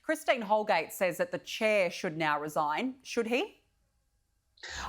Christine Holgate says that the chair should now resign. Should he?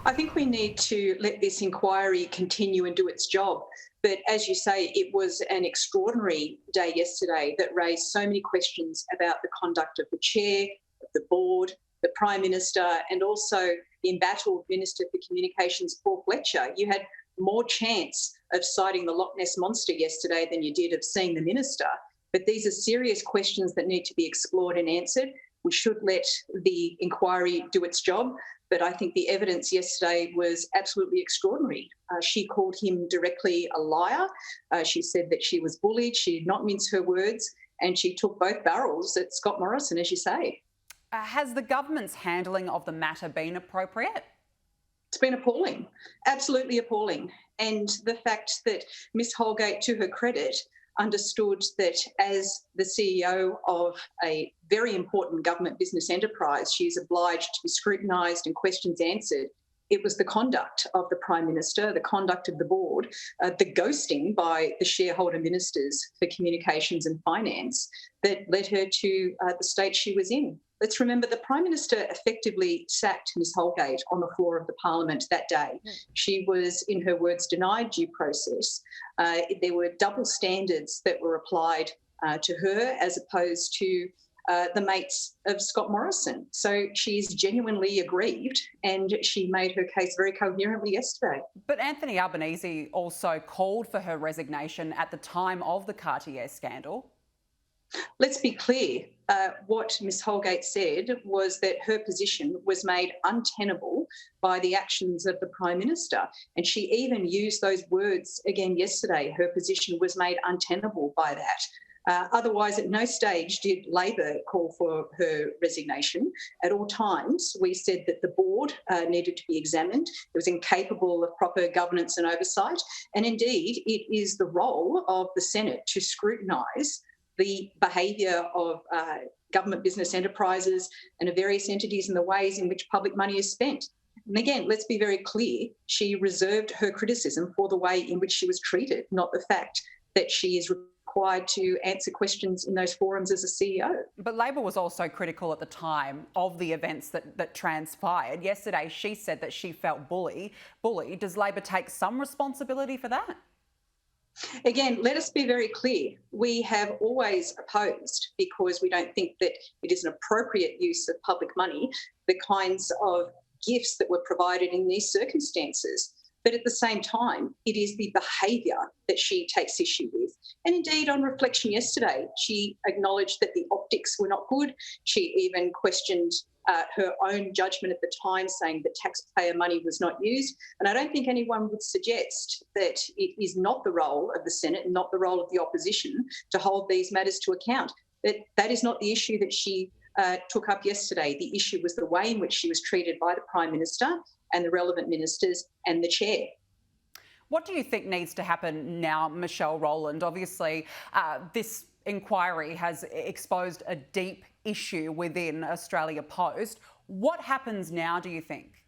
I think we need to let this inquiry continue and do its job. But as you say, it was an extraordinary day yesterday that raised so many questions about the conduct of the chair, of the board, the Prime Minister, and also the embattled Minister for Communications, Paul Fletcher. You had more chance of citing the Loch Ness Monster yesterday than you did of seeing the Minister. But these are serious questions that need to be explored and answered. We should let the inquiry do its job. But I think the evidence yesterday was absolutely extraordinary. She called him directly a liar. She said that she was bullied. She did not mince her words. And she took both barrels at Scott Morrison, as you say. Has the government's handling of the matter been appropriate? It's been appalling, absolutely appalling. And the fact that Ms Holgate, to her credit, understood that as the CEO of a very important government business enterprise, she is obliged to be scrutinised and questions answered. It was the conduct of the Prime Minister, the conduct of the board, the ghosting by the shareholder ministers for communications and finance that led her to the state she was in. Let's remember the Prime Minister effectively sacked Ms Holgate on the floor of the Parliament that day. She was, in her words, denied due process. There were double standards that were applied to her as opposed to the mates of Scott Morrison. So she's genuinely aggrieved and she made her case very coherently yesterday. But Anthony Albanese also called for her resignation at the time of the Cartier scandal. Let's be clear. What Ms Holgate said was that her position was made untenable by the actions of the Prime Minister. And she even used those words again yesterday. Her position was made untenable by that. Otherwise, at no stage did Labor call for her resignation. At all times, we said that the board needed to be examined. It was incapable of proper governance and oversight. And indeed, it is the role of the Senate to scrutinise the behaviour of government business enterprises and of various entities and the ways in which public money is spent. And again, let's be very clear, she reserved her criticism for the way in which she was treated, not the fact that she is required to answer questions in those forums as a CEO. But Labor was also critical at the time of the events that transpired. Yesterday, she said that she felt bullied. Does Labor take some responsibility for that? Again, let us be very clear. We have always opposed, because we don't think that it is an appropriate use of public money, the kinds of gifts that were provided in these circumstances. But at the same time, it is the behaviour that she takes issue with. And indeed, on reflection yesterday, she acknowledged that the optics were not good. She even questioned her own judgment at the time, saying that taxpayer money was not used. And I don't think anyone would suggest that it is not the role of the Senate and not the role of the opposition to hold these matters to account. That is not the issue that she took up yesterday. The issue was the way in which she was treated by the Prime Minister and the relevant ministers and the chair. What do you think needs to happen now, Michelle Rowland? Obviously, this inquiry has exposed a deep issue within Australia Post. What happens now, do you think?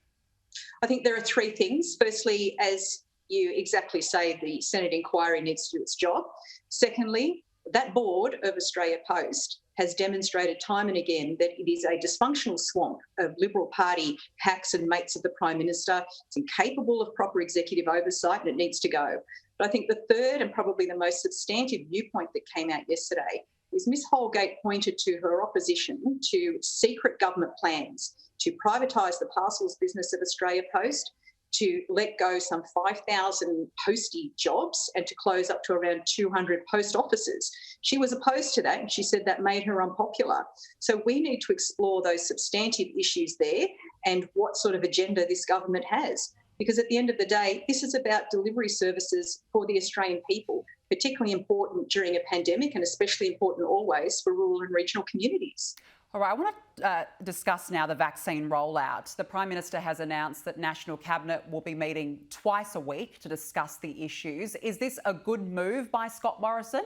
I think there are three things. Firstly, as you exactly say, the Senate inquiry needs to do its job. Secondly, that board of Australia Post has demonstrated time and again that it is a dysfunctional swamp of Liberal Party hacks and mates of the Prime Minister. It's incapable of proper executive oversight and it needs to go. But I think the third and probably the most substantive viewpoint that came out yesterday is Ms Holgate pointed to her opposition to secret government plans to privatise the parcels business of Australia Post, to let go some 5,000 postie jobs and to close up to around 200 post offices. She was opposed to that and she said that made her unpopular. So we need to explore those substantive issues there and what sort of agenda this government has. Because at the end of the day, this is about delivery services for the Australian people, particularly important during a pandemic and especially important always for rural and regional communities. All right, I want to discuss now the vaccine rollout. The Prime Minister has announced that National Cabinet will be meeting twice a week to discuss the issues. Is this a good move by Scott Morrison?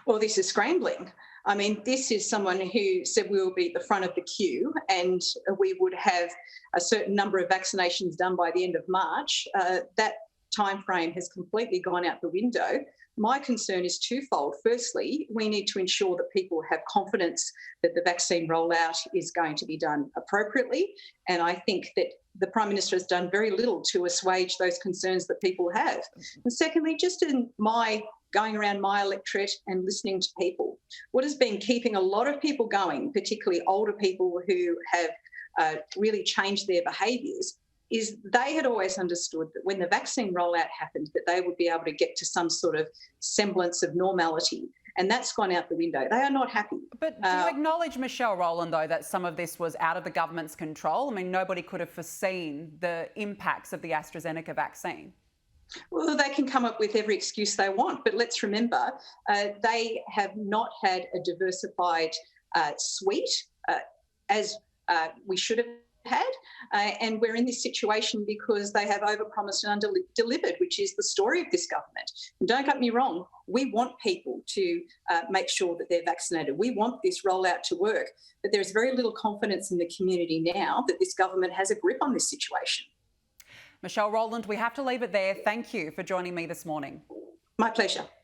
Well, this is scrambling. I mean, this is someone who said we will be at the front of the queue and we would have a certain number of vaccinations done by the end of March. That time frame has completely gone out the window. My concern is twofold. Firstly, we need to ensure that people have confidence that the vaccine rollout is going to be done appropriately. And I think that the Prime Minister has done very little to assuage those concerns that people have. And secondly, just in my going around my electorate and listening to people, what has been keeping a lot of people going, particularly older people who have really changed their behaviours, is they had always understood that when the vaccine rollout happened, that they would be able to get to some sort of semblance of normality. And that's gone out the window. They are not happy. But do you acknowledge, Michelle Rowland, though, that some of this was out of the government's control? I mean, nobody could have foreseen the impacts of the AstraZeneca vaccine. Well, they can come up with every excuse they want, but let's remember they have not had a diversified suite as we should have had, and we're in this situation because they have overpromised and under-delivered, which is the story of this government. And don't get me wrong, we want people to make sure that they're vaccinated. We want this rollout to work, but there's very little confidence in the community now that this government has a grip on this situation. Michelle Rowland, we have to leave it there. Thank you for joining me this morning. My pleasure.